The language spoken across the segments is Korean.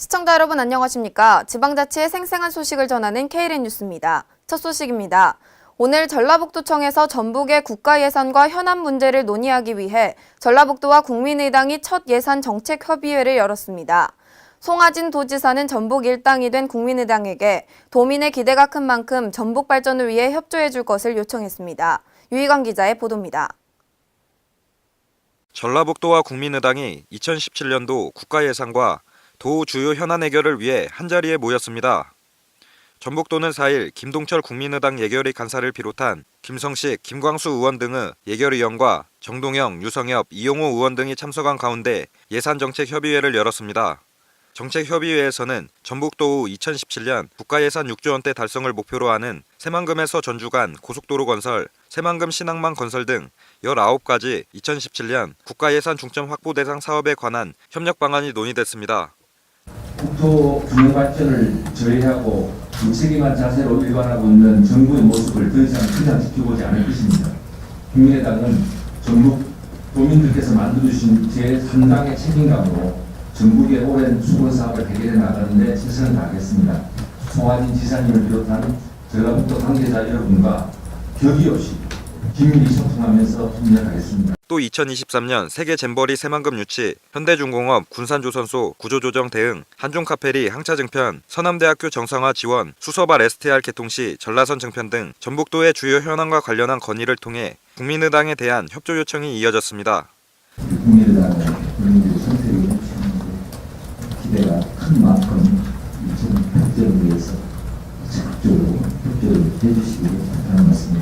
시청자 여러분 안녕하십니까? 지방자치의 생생한 소식을 전하는 KLN 뉴스입니다. 첫 소식입니다. 오늘 전라북도청에서 전북의 국가예산과 현안 문제를 논의하기 위해 전라북도와 국민의당이 첫 예산 정책협의회를 열었습니다. 송하진 도지사는 전북 일당이 된 국민의당에게 도민의 기대가 큰 만큼 전북 발전을 위해 협조해 줄 것을 요청했습니다. 유희광 기자의 보도입니다. 전라북도와 국민의당이 2017년도 국가예산과 도 주요 현안 해결을 위해 한자리에 모였습니다. 전북도는 4일 김동철 국민의당 예결위 간사를 비롯한 김성식, 김광수 의원 등의 예결위원과 정동영, 유성엽, 이용호 의원 등이 참석한 가운데 예산정책협의회를 열었습니다. 정책협의회에서는 전북도 후 2017년 국가예산 6조 원대 달성을 목표로 하는 새만금에서 전주 간 고속도로 건설, 새만금 신항만 건설 등 19가지 2017년 국가예산 중점 확보 대상 사업에 관한 협력 방안이 논의됐습니다. 국토 균형 발전을 저해하고 무책임한 자세로 일관하고 있는 정부의 모습을 더 이상 그냥 지켜보지 않을 것입니다. 국민의당은 전북 도민들께서 만들어주신 제3당의 책임감으로 전북의 오랜 수건 사업을 해결해 나가는 데 최선을 다하겠습니다. 송하진 지사님을 비롯한 전라북도 관계자 여러분과 격의 없이 긴밀히 소통하면서 협력하겠습니다. 또 2023년 세계 잼버리 새만금 유치, 현대중공업 군산조선소 구조조정 대응, 한중카페리 항차증편, 서남대학교 정상화 지원, 수서발 STR 개통 시 전라선 증편 등 전북도의 주요 현안과 관련한 건의를 통해 국민의당에 대한 협조 요청이 이어졌습니다. 국민의당의 국민들의 선택이 기대가 큰 만큼 전 협조를 위해서 적극적으로 협조를 해주시기를 바라는 말씀을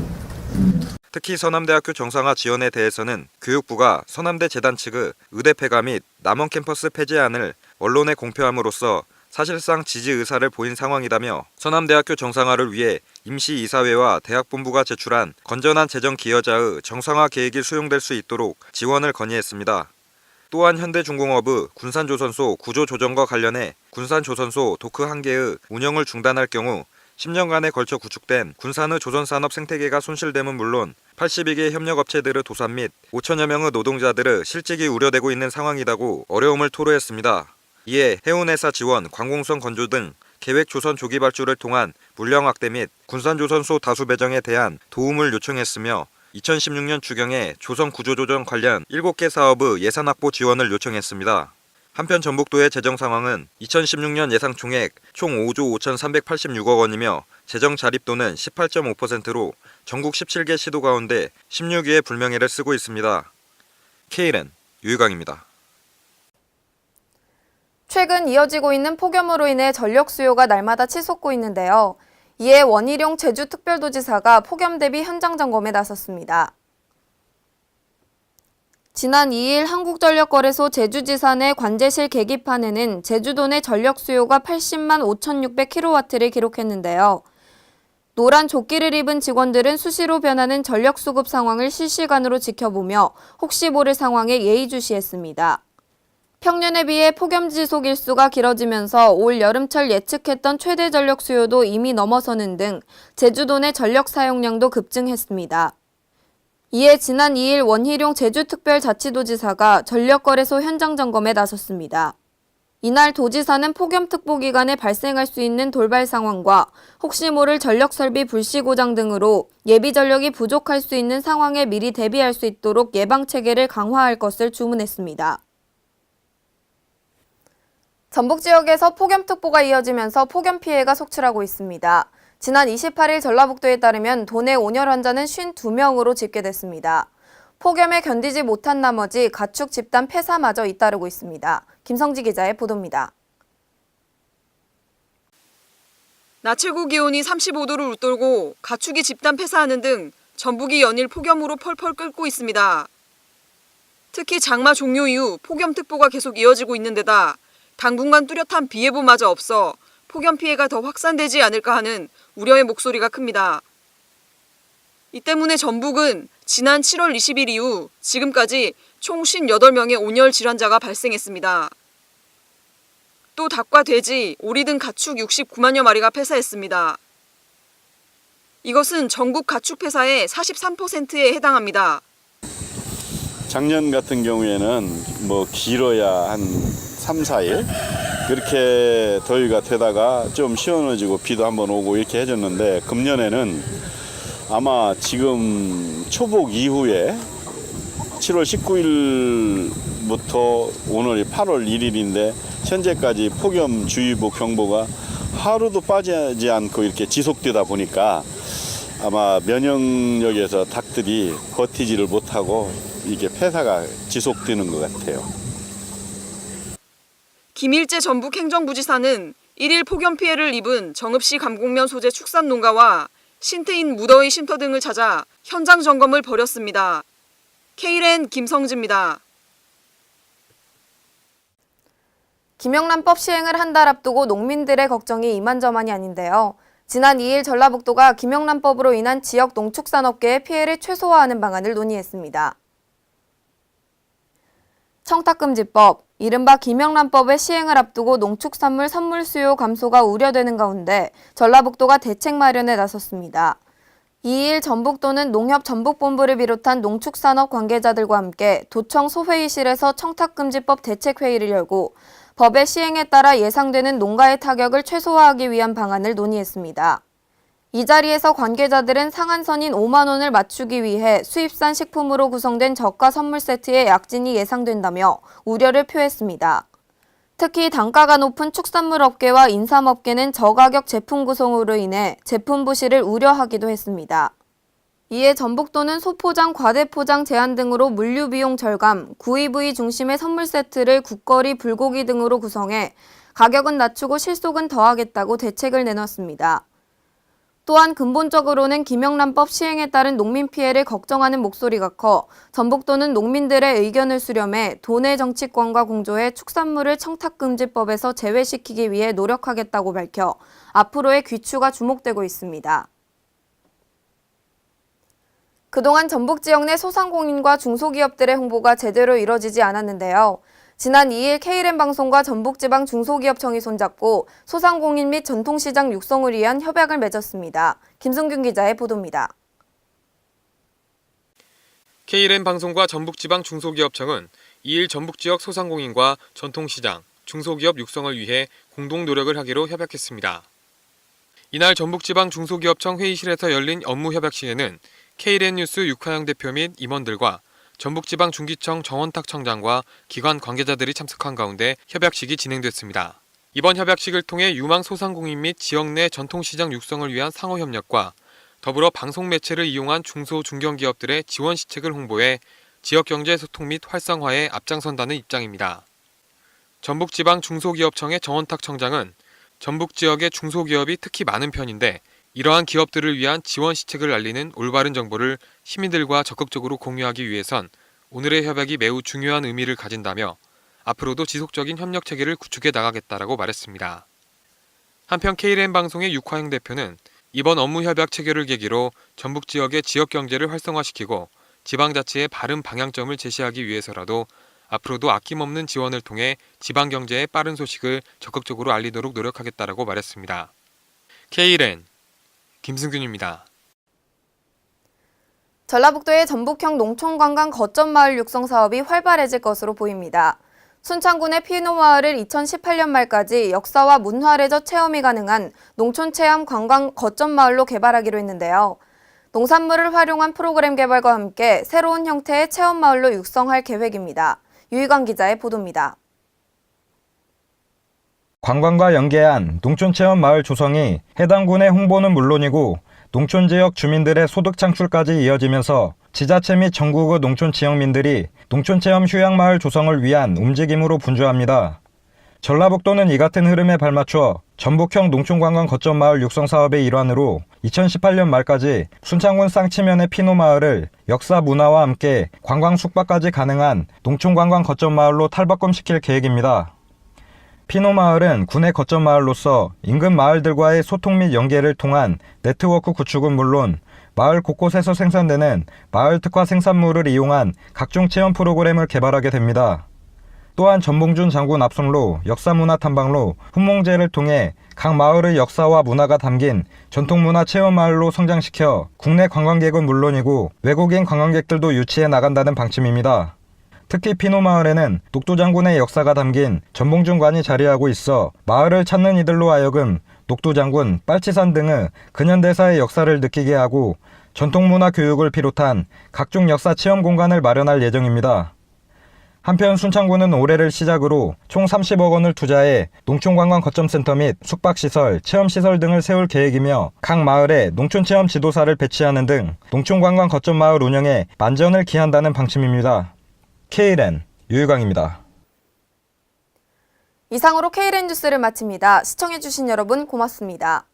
드립니다. 특히 서남대학교 정상화 지원에 대해서는 교육부가 서남대 재단 측의 의대 폐가 및 남원 캠퍼스 폐지안을 언론에 공표함으로써 사실상 지지 의사를 보인 상황이라며 서남대학교 정상화를 위해 임시이사회와 대학본부가 제출한 건전한 재정 기여자의 정상화 계획이 수용될 수 있도록 지원을 건의했습니다. 또한 현대중공업의 군산조선소 구조조정과 관련해 군산조선소 도크 1개의 운영을 중단할 경우 10년간에 걸쳐 구축된 군산의 조선산업 생태계가 손실됨은 물론 82개 협력업체들의 도산 및 5천여 명의 노동자들의 실직이 우려되고 있는 상황이라고 어려움을 토로했습니다. 이에 해운회사 지원, 관공선 건조 등 계획 조선 조기 발주를 통한 물량 확대 및 군산조선소 다수 배정에 대한 도움을 요청했으며 2016년 추경에 조선 구조조정 관련 7개 사업의 예산 확보 지원을 요청했습니다. 한편 전북도의 재정 상황은 2016년 예상 총액 총 5조 5,386억 원이며 재정 자립도는 18.5%로 전국 17개 시도 가운데 16위의 불명예를 쓰고 있습니다. KLN 유희광입니다. 최근 이어지고 있는 폭염으로 인해 전력 수요가 날마다 치솟고 있는데요. 이에 원희룡 제주특별도지사가 폭염 대비 현장 점검에 나섰습니다. 지난 2일 한국전력거래소 제주지사 내 관제실 계기판에는 제주도 내 전력 수요가 80만 5,600kW를 기록했는데요. 노란 조끼를 입은 직원들은 수시로 변하는 전력 수급 상황을 실시간으로 지켜보며 혹시 모를 상황에 예의주시했습니다. 평년에 비해 폭염 지속 일수가 길어지면서 올 여름철 예측했던 최대 전력 수요도 이미 넘어서는 등 제주도 내 전력 사용량도 급증했습니다. 이에 지난 2일 원희룡 제주특별자치도지사가 전력거래소 현장 점검에 나섰습니다. 이날 도지사는 폭염특보 기간에 발생할 수 있는 돌발 상황과 혹시 모를 전력설비 불시 고장 등으로 예비 전력이 부족할 수 있는 상황에 미리 대비할 수 있도록 예방체계를 강화할 것을 주문했습니다. 전북 지역에서 폭염특보가 이어지면서 폭염 피해가 속출하고 있습니다. 지난 28일 전라북도에 따르면 도내 온열 환자는 52명으로 집계됐습니다. 폭염에 견디지 못한 나머지 가축 집단 폐사마저 잇따르고 있습니다. 김성지 기자의 보도입니다. 낮 최고 기온이 35도를 웃돌고 가축이 집단 폐사하는 등 전북이 연일 폭염으로 펄펄 끓고 있습니다. 특히 장마 종료 이후 폭염특보가 계속 이어지고 있는 데다 당분간 뚜렷한 비 예보마저 없어 폭염 피해가 더 확산되지 않을까 하는 우려의 목소리가 큽니다. 이 때문에 전북은 지난 7월 20일 이후 지금까지 총 58명의 온열 질환자가 발생했습니다. 또 닭과 돼지, 오리 등 가축 69만여 마리가 폐사했습니다. 이것은 전국 가축 폐사의 43%에 해당합니다. 작년 같은 경우에는 길어야 한 3, 4일 그렇게 더위가 되다가 좀 시원해지고 비도 한번 오고 이렇게 해줬는데, 금년에는 아마 지금 초복 이후에 7월 19일부터 오늘이 8월 1일인데 현재까지 폭염주의보 경보가 하루도 빠지지 않고 이렇게 지속되다 보니까 아마 면역력에서 닭들이 버티지를 못하고 이게 폐사가 지속되는 것 같아요. 김일재 전북 행정부지사는 1일 폭염 피해를 입은 정읍시 감곡면 소재 축산농가와 신트인 무더위 쉼터 등을 찾아 현장 점검을 벌였습니다. K랜 김성지입니다. 김영란법 시행을 한 달 앞두고 농민들의 걱정이 이만저만이 아닌데요. 지난 2일 전라북도가 김영란법으로 인한 지역 농축산업계의 피해를 최소화하는 방안을 논의했습니다. 청탁금지법, 이른바 김영란법의 시행을 앞두고 농축산물 선물 수요 감소가 우려되는 가운데 전라북도가 대책 마련에 나섰습니다. 2일 전북도는 농협전북본부를 비롯한 농축산업 관계자들과 함께 도청 소회의실에서 청탁금지법 대책회의를 열고 법의 시행에 따라 예상되는 농가의 타격을 최소화하기 위한 방안을 논의했습니다. 이 자리에서 관계자들은 상한선인 5만 원을 맞추기 위해 수입산 식품으로 구성된 저가 선물 세트에 약진이 예상된다며 우려를 표했습니다. 특히 단가가 높은 축산물 업계와 인삼업계는 저가격 제품 구성으로 인해 제품 부실을 우려하기도 했습니다. 이에 전북도는 소포장, 과대포장 제한 등으로 물류 비용 절감, 구이부위 중심의 선물 세트를 국거리, 불고기 등으로 구성해 가격은 낮추고 실속은 더하겠다고 대책을 내놨습니다. 또한 근본적으로는 김영란법 시행에 따른 농민 피해를 걱정하는 목소리가 커 전북도는 농민들의 의견을 수렴해 도내 정치권과 공조해 축산물을 청탁금지법에서 제외시키기 위해 노력하겠다고 밝혀 앞으로의 귀추가 주목되고 있습니다. 그동안 전북 지역 내 소상공인과 중소기업들의 홍보가 제대로 이뤄지지 않았는데요. 지난 2일 K랜 방송과 전북지방 중소기업청이 손잡고 소상공인 및 전통시장 육성을 위한 협약을 맺었습니다. 김승균 기자의 보도입니다. K랜 방송과 전북지방 중소기업청은 2일 전북지역 소상공인과 전통시장, 중소기업 육성을 위해 공동 노력을 하기로 협약했습니다. 이날 전북지방 중소기업청 회의실에서 열린 업무협약식에는 K랜 뉴스 육하영 대표 및 임원들과 전북지방 중기청 정원탁 청장과 기관 관계자들이 참석한 가운데 협약식이 진행됐습니다. 이번 협약식을 통해 유망 소상공인 및 지역 내 전통시장 육성을 위한 상호협력과 더불어 방송 매체를 이용한 중소 중견기업들의 지원 시책을 홍보해 지역경제 소통 및 활성화에 앞장선다는 입장입니다. 전북지방 중소기업청의 정원탁 청장은 전북 지역의 중소기업이 특히 많은 편인데 이러한 기업들을 위한 지원 시책을 알리는 올바른 정보를 시민들과 적극적으로 공유하기 위해선 오늘의 협약이 매우 중요한 의미를 가진다며 앞으로도 지속적인 협력 체계를 구축해 나가겠다라고 말했습니다. 한편 K랜 방송의 육화영 대표는 이번 업무협약 체결을 계기로 전북 지역의 지역 경제를 활성화시키고 지방자치의 바른 방향점을 제시하기 위해서라도 앞으로도 아낌없는 지원을 통해 지방 경제의 빠른 소식을 적극적으로 알리도록 노력하겠다라고 말했습니다. K랜 김승균입니다. 전라북도의 전북형 농촌관광 거점마을 육성 사업이 활발해질 것으로 보입니다. 순창군의 피노마을을 2018년 말까지 역사와 문화레저 체험이 가능한 농촌체험 관광 거점마을로 개발하기로 했는데요. 농산물을 활용한 프로그램 개발과 함께 새로운 형태의 체험마을로 육성할 계획입니다. 유희광 기자의 보도입니다. 관광과 연계한 농촌체험 마을 조성이 해당 군의 홍보는 물론이고 농촌 지역 주민들의 소득 창출까지 이어지면서 지자체 및 전국의 농촌 지역민들이 농촌체험 휴양마을 조성을 위한 움직임으로 분주합니다. 전라북도는 이 같은 흐름에 발맞춰 전북형 농촌관광 거점마을 육성 사업의 일환으로 2018년 말까지 순창군 쌍치면의 피노마을을 역사 문화와 함께 관광 숙박까지 가능한 농촌관광 거점마을로 탈바꿈시킬 계획입니다. 피노마을은 군의 거점마을로서 인근 마을들과의 소통 및 연계를 통한 네트워크 구축은 물론 마을 곳곳에서 생산되는 마을 특화 생산물을 이용한 각종 체험 프로그램을 개발하게 됩니다. 또한 전봉준 장군 압송로, 역사문화 탐방로, 훈몽제를 통해 각 마을의 역사와 문화가 담긴 전통문화 체험마을로 성장시켜 국내 관광객은 물론이고 외국인 관광객들도 유치해 나간다는 방침입니다. 특히 피노마을에는 녹두장군의 역사가 담긴 전봉준관이 자리하고 있어 마을을 찾는 이들로 하여금 녹두장군, 빨치산 등의 근현대사의 역사를 느끼게 하고 전통문화 교육을 비롯한 각종 역사 체험 공간을 마련할 예정입니다. 한편 순창구는 올해를 시작으로 총 30억 원을 투자해 농촌관광 거점센터 및 숙박시설, 체험시설 등을 세울 계획이며 각 마을에 농촌체험 지도사를 배치하는 등 농촌관광 거점 마을 운영에 만전을 기한다는 방침입니다. K랜 유유광입니다. 이상으로 K랜 뉴스를 마칩니다. 시청해주신 여러분 고맙습니다.